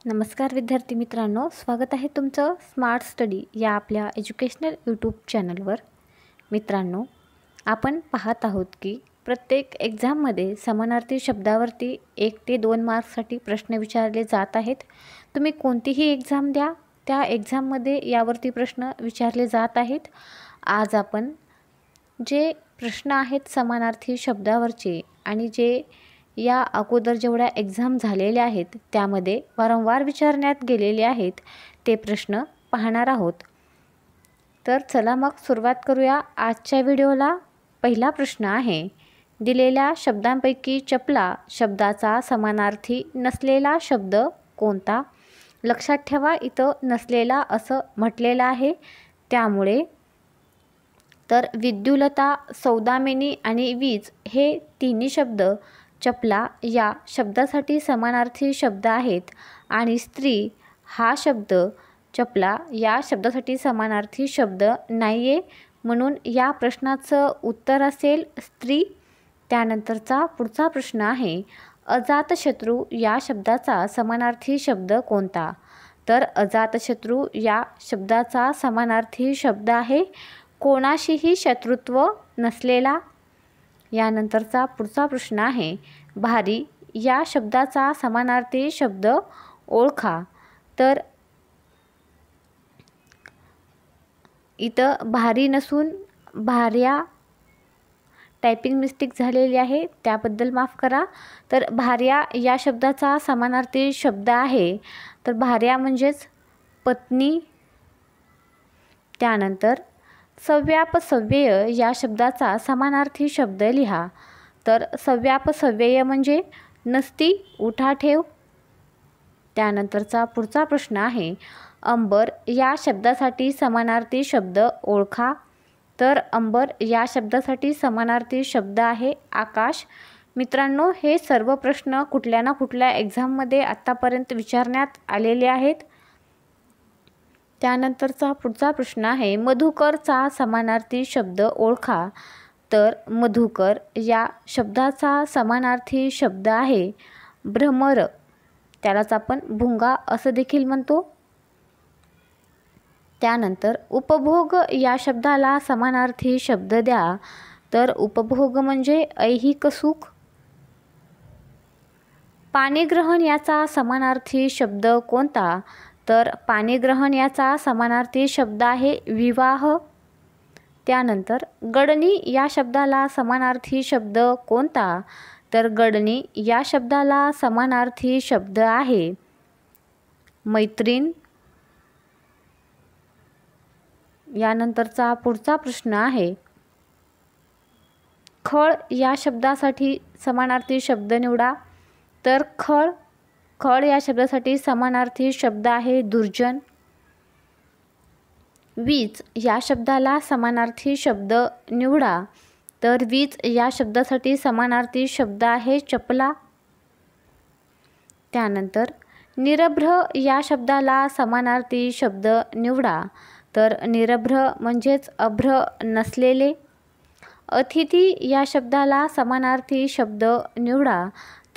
नमस्कार विद्यार्थी मित्रांनो, स्वागत आहे तुमचं स्मार्ट स्टडी या आपल्या एज्युकेशनल यूट्यूब चॅनलवर। मित्रांनो, आपण पाहत आहोत की प्रत्येक एक्झाममध्ये समानार्थी शब्दावरती 1 ते 2 मार्क्ससाठी प्रश्न विचारले जात आहेत। तुम्ही कोणतीही एक्झाम द्या, त्या एक्झाममध्ये यावरती प्रश्न विचारले जात आहेत। आज आपण जे प्रश्न आहेत समानार्थी शब्दावरचे आणि जे या अगोदर जेवढ्या एक्झाम झालेल्या आहेत त्यामध्ये वारंवार विचारण्यात गेलेले आहेत ते प्रश्न पाहणार आहोत। तर चला मग सुरुवात करूया आजच्या व्हिडिओला। पहिला प्रश्न आहे, दिलेल्या शब्दांपैकी चपला शब्दाचा समानार्थी नसलेला शब्द कोणता? लक्षात ठेवा, इथं नसलेला असं म्हटलेलं आहे, त्यामुळे तर विद्युलता, सौदामिनी आणि वीज हे तिन्ही शब्द चपला या शब्दासाठी समानार्थी शब्द आहेत आणि स्त्री हा शब्द चपला या शब्दासाठी समानार्थी शब्द नाही आहे, म्हणून या प्रश्नाचं उत्तर असेल स्त्री। त्यानंतरचा पुढचा प्रश्न आहे, अजातशत्रू या शब्दाचा समानार्थी शब्द कोणता? तर अजातशत्रू या शब्दाचा समानार्थी शब्द आहे कोणाशीही शत्रुत्व नसलेला। यानंतरचा पुढचा प्रश्न आहे, भारी या शब्दाचा समानार्थी शब्द ओळखा। तर इथं भारी नसून भार्या टायपिंग मिस्टेक झालेली आहे, त्याबद्दल माफ करा। तर भार्या या शब्दाचा समानार्थी शब्द आहे, तर भार्या म्हणजेच पत्नी। त्यानंतर सव्यापसव्यय या शब्दाचा समानार्थी शब्द लिहा। तर सव्यापसव्यय म्हणजे नसती उठाठेव। त्यानंतरचा पुढचा प्रश्न आहे, अंबर या शब्दासाठी समानार्थी शब्द ओळखा। तर अंबर या शब्दासाठी समानार्थी शब्द आहे आकाश। मित्रांनो, हे सर्व प्रश्न कुठल्या ना कुठल्या एक्झाममध्ये आत्तापर्यंत विचारण्यात आलेले आहेत। त्यानंतरचा पुढचा प्रश्न आहे, मधुकरचा समानार्थी शब्द ओळखा। तर मधुकर या शब्दाचा समानार्थी शब्द आहे भ्रमर, त्यालाच आपण भुंगा असं देखील म्हणतो। त्यानंतर उपभोग या शब्दाला समानार्थी शब्द द्या। तर उपभोग म्हणजे ऐहिक सुख। पाणीग्रहण याचा समानार्थी शब्द कोणता? तर पाणीग्रहण याचा समानार्थी शब्द आहे विवाह। त्यानंतर गडणी या शब्दाला समानार्थी शब्द कोणता? तर गडणी या शब्दाला समानार्थी शब्द आहे मैत्रीण। यानंतरचा पुढचा प्रश्न आहे, खळ या शब्दासाठी समानार्थी शब्द निवडा। तर खळ या शब्दासाठी समानार्थी शब्द आहे दुर्जन। वीज या शब्दाला समानार्थी शब्द निवडा। तर वीज या शब्दासाठी समानार्थी शब्द आहे चपला। त्यानंतर निरभ्र या शब्दाला समानार्थी शब्द निवडा। तर निरभ्र म्हणजेच अभ्र नसलेले। अतिथी या शब्दाला समानार्थी शब्द निवडा।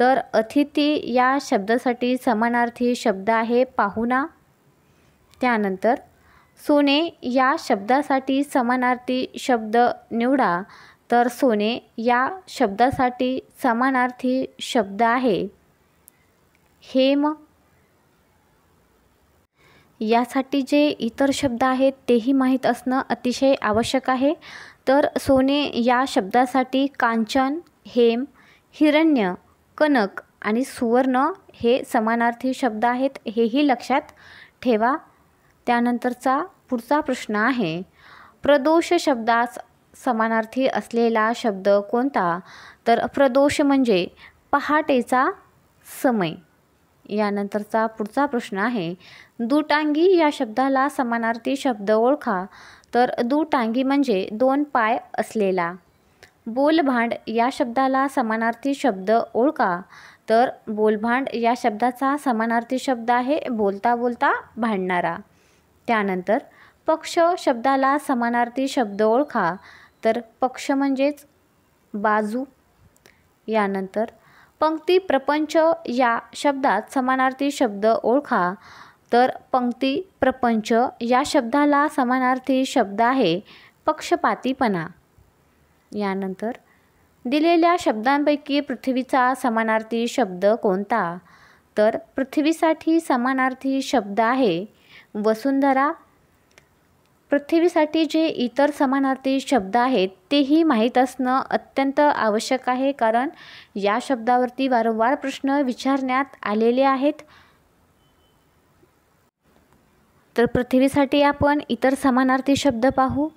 तर अतिथी या शब्दासाठी समानार्थी शब्द आहे पाहुणा। त्यानंतर सोने या शब्दासाठी समानार्थी शब्द निवडा। तर सोने या शब्दासाठी समानार्थी शब्द आहे हेम। यासाठी जे इतर शब्द आहेत तेही माहीत असणं अतिशय आवश्यक आहे। तर सोने या शब्दासाठी कांचन, हेम, हिरण्य, कनक आणि सुवर्ण हे समानार्थी शब्द आहेत, हेही लक्षात ठेवा। त्यानंतरचा पुढचा प्रश्न आहे, प्रदोष शब्दास समानार्थी असलेला शब्द कोणता? तर प्रदोष म्हणजे पहाटेचा समय। यानंतरचा पुढचा प्रश्न आहे, दुटांगी या शब्दाला समानार्थी शब्द ओळखा। तर दुटांगी म्हणजे 2 पाय असलेला। बोलभांड या शब्दाला समानार्थी शब्द ओळखा। तर बोलभांड या शब्दाचा समानार्थी शब्द आहे बोलता बोलता भांडणारा। त्यानंतर पक्ष शब्दाला समानार्थी शब्द ओळखा। तर पक्ष म्हणजेच बाजू। यानंतर पंक्ती प्रपंच या शब्दात समानार्थी शब्द ओळखा. तर पंक्ती प्रपंच या शब्दाला समानार्थी शब्द आहे पक्षपातीपणा. यानंतर दिलेल्या शब्दांपैकी पृथ्वीचा समानार्थी शब्द कोणता? तर पृथ्वीसाठी समानार्थी शब्द आहे वसुंधरा. पृथ्वीसाठी जे इतर समानार्थी शब्द आहेत तेही माहीत असणं अत्यंत आवश्यक आहे, कारण या शब्दावरती वारंवार प्रश्न विचारण्यात आलेले आहेत. तर पृथ्वीसाठी आपण इतर समानार्थी शब्द पाहू.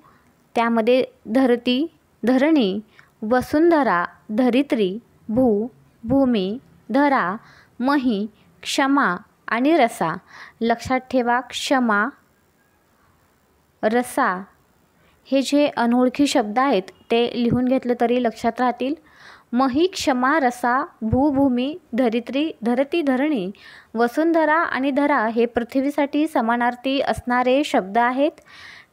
त्यामध्ये धरती, धरणी, वसुंधरा, धरित्री, भू, भूमी, धरा, मही, क्षमा आणि रसा. लक्षात ठेवा, क्षमा, रसा हे जे अनोळखी शब्द आहेत ते लिहून घेतलं तरी लक्षात राहतील. मही, क्षमा, रसा, भू, भूमी, धरित्री, धरती, धरणी, वसुंधरा आणि धरा हे पृथ्वीसाठी समानार्थी असणारे शब्द आहेत.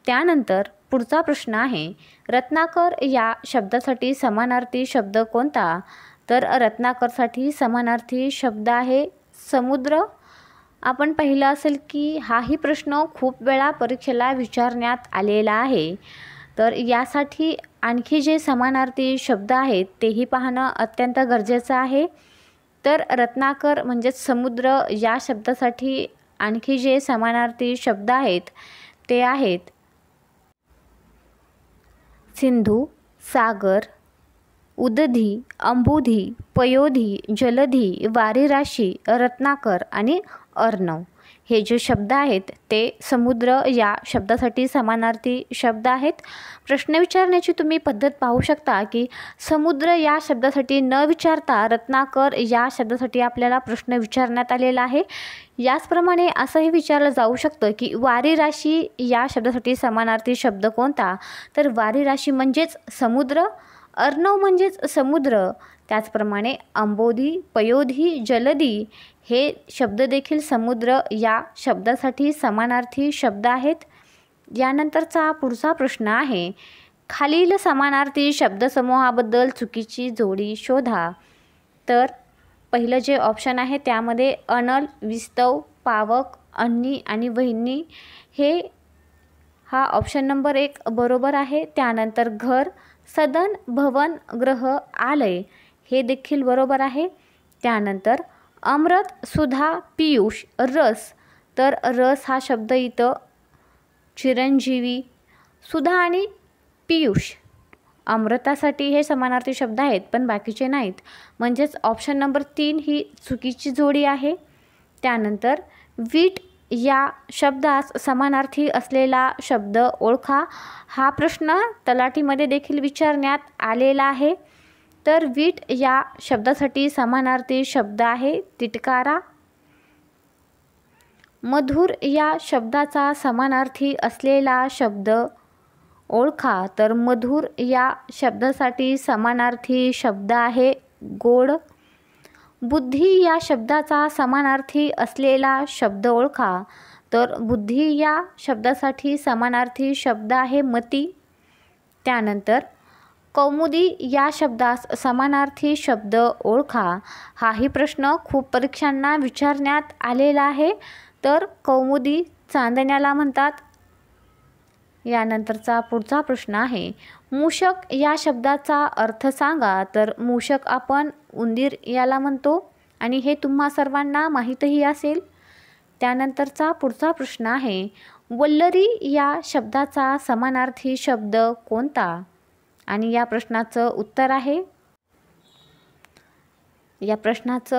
त्यानंतर पुढचा प्रश्न आहे, रत्नाकर या शब्दासाठी समानार्थी शब्द कोणता? तर रत्नाकरसाठी समानार्थी शब्द आहे समुद्र. आपण पाहिलं असेल की हाही प्रश्न खूप वेळा परीक्षेला विचारण्यात आलेला आहे. तर यासाठी आणखी जे समानार्थी शब्द आहेत तेही पाहणं अत्यंत गरजेचं आहे. तर रत्नाकर म्हणजेच समुद्र या शब्दासाठी आणखी जे समानार्थी शब्द आहेत ते आहेत सिंधू, सागर, उदधी, अंबुधी, पयोधी, जलधी, वारीराशी, रत्नाकर आणि अर्णव. हे जे शब्द आहेत ते समुद्र या शब्दासाठी समानार्थी शब्द आहेत. प्रश्न विचारण्याची तुम्ही पद्धत पाहू शकता की समुद्र या शब्दासाठी न विचारता रत्नाकर या शब्दासाठी आपल्याला प्रश्न विचारण्यात आलेला आहे. याचप्रमाणे असंही विचारलं जाऊ शकतं की वारीराशी या शब्दासाठी समानार्थी शब्द कोणता? तर वारीराशी म्हणजेच समुद्र, अर्णव म्हणजेच समुद्र. त्याचप्रमाणे अंबोधी, पयोधी, जलधी हे शब्द देखील समुद्र या शब्दासाठी समानार्थी शब्द आहेत. यानंतरचा पुढचा प्रश्न आहे, खालील समानार्थी शब्दसमूहाबद्दल चुकीची जोडी शोधा. तर पहिलं जे ऑप्शन आहे त्यामध्ये अनल, विस्तव, पावक, अन्नी आणि वहिनी हा ऑप्शन नंबर 1 बरोबर आहे. त्यानंतर घर, सदन, भवन, ग्रह, आलय हे देखील बरोबर आहे. त्यानंतर अमृत, सुधा, पियुष, रस. तर रस हा शब्द इथं चिरंजीवी, सुधा आणि पियुष अमृतासाठी हे समानार्थी शब्द आहेत पण बाकीचे नाहीत, म्हणजेच ऑप्शन नंबर 3 ही चुकीची जोडी आहे. त्यानंतर वीट या शब्दास समानार्थी असलेला शब्द ओळखा. हा प्रश्न तलाठीमध्ये देखील विचारण्यात आलेला आहे. तर वीट या शब्दासाठी समानार्थी शब्द आहे तिटकारा. मधुर या शब्दाचा समानार्थी असलेला शब्द ओळखा. तर मधुर या शब्दासाठी समानार्थी शब्द आहे गोड. बुद्धी या शब्दाचा समानार्थी असलेला शब्द ओळखा. तर बुद्धी या शब्दासाठी समानार्थी शब्द आहे मती. त्यानंतर कौमुदी या शब्दास समानार्थी शब्द ओळखा. हाही प्रश्न खूप परीक्षांना विचारण्यात आलेला आहे. तर कौमुदी चांदण्याला म्हणतात. यानंतरचा पुढचा प्रश्न आहे, मूषक या शब्दाचा अर्थ सांगा. तर मूषक आपण उंदीर याला म्हणतो आणि हे तुम्हा सर्वांना माहीतही असेल. त्यानंतरचा पुढचा प्रश्न आहे, वल्लरी या शब्दाचा समानार्थी शब्द कोणता? आणि या प्रश्नाचं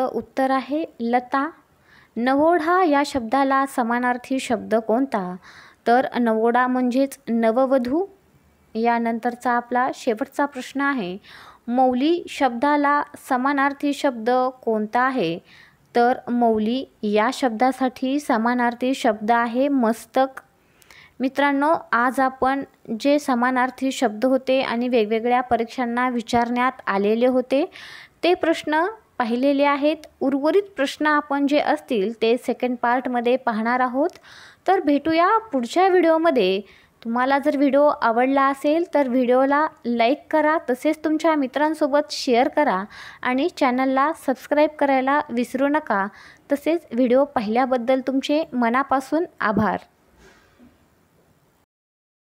उत्तर आहे लता. नवोढा या शब्दाला समानार्थी शब्द कोणता? तर नवोढा म्हणजेच नववधू. यानंतरचा आपला शेवटचा प्रश्न आहे, मौली शब्दाला समानार्थी शब्द कोणता आहे? तर मौली या शब्दासाठी समानार्थी शब्द आहे मस्तक. मित्रांनो, आज आपण जे समानार्थी शब्द होते आणि वेगवेगळ्या परीक्षांना विचारण्यात आलेले होते ते प्रश्न पाहिलेले आहेत. उर्वरित प्रश्न आपण जे असतील ते सेकंड पार्टमध्ये पाहणार आहोत. तर भेटूया पुढच्या व्हिडिओमध्ये. तुम्हाला जर व्हिडिओ आवडला असेल तर व्हिडिओला लाईक करा, तसेच तुमच्या मित्रांसोबत शेअर करा आणि चॅनलला सबस्क्राईब करायला विसरू नका. तसेच व्हिडिओ पाहिल्याबद्दल तुमचे मनापासून आभार.